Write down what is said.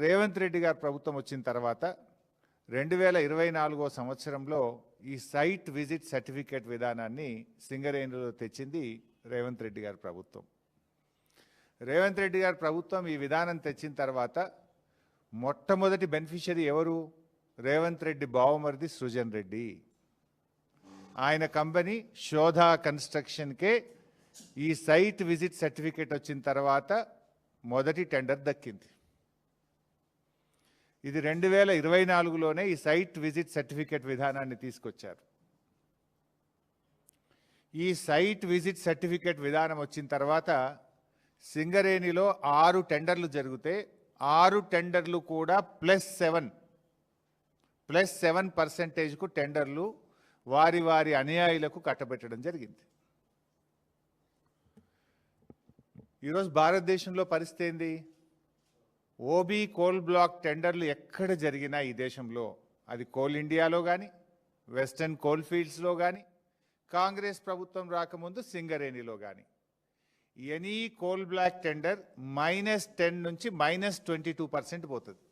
రేవంత్ రెడ్డి గారి ప్రభుత్వం వచ్చిన తర్వాత 2024 సంవత్సరంలో ఈ సైట్ విజిట్ సర్టిఫికేట్ విధానాన్ని సింగరేణిలో తెచ్చింది రేవంత్ రెడ్డి గారి ప్రభుత్వం. రేవంత్ రెడ్డి గారి ప్రభుత్వం ఈ విధానం తెచ్చిన తర్వాత మొట్టమొదటి బెనిఫిషియరీ ఎవరు? రేవంత్ రెడ్డి బావమరిది సృజన్ రెడ్డి. ఆయన కంపెనీ శోధా కన్స్ట్రక్షన్కే ఈ సైట్ విజిట్ సర్టిఫికేట్ వచ్చిన తర్వాత మొదటి టెండర్ దక్కింది. ఇది 2024లోనే ఈ సైట్ విజిట్ సర్టిఫికేట్ విధానాన్ని తీసుకొచ్చారు. ఈ సైట్ విజిట్ సర్టిఫికేట్ విధానం వచ్చిన తర్వాత సింగరేణిలో 6 టెండర్లు జరిగితే 6 టెండర్లు కూడా +7% టెండర్లు వారి వారి అనుయాయులకు కట్టబెట్టడం జరిగింది. ఈరోజు భారతదేశంలో పరిస్థితి ఏంది? ఓబీ కోల్ బ్లాక్ టెండర్లు ఎక్కడ జరిగినా ఈ దేశంలో, అది కోల్ ఇండియాలో కానీ వెస్టర్న్ కోల్ ఫీల్డ్స్లో కానీ కాంగ్రెస్ ప్రభుత్వం రాకముందు సింగరేణిలో కానీ ఎనీ కోల్ బ్లాక్ టెండర్ -10 నుంచి -22% పోతుంది.